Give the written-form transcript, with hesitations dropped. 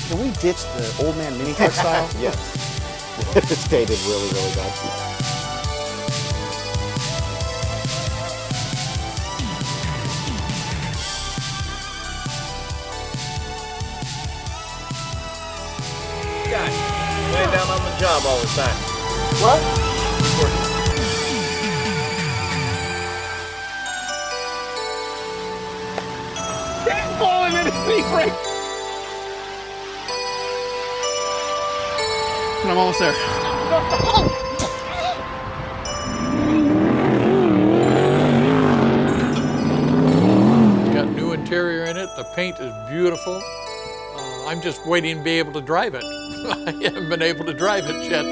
Can we ditch the old man mini truck style? Yes. It's dated really, really bad. God, laying down on the job all the time. What? He's falling in his seat right. And I'm almost there. It's got new interior in it. The paint is beautiful. I'm just waiting to be able to drive it. I haven't been able to drive it yet.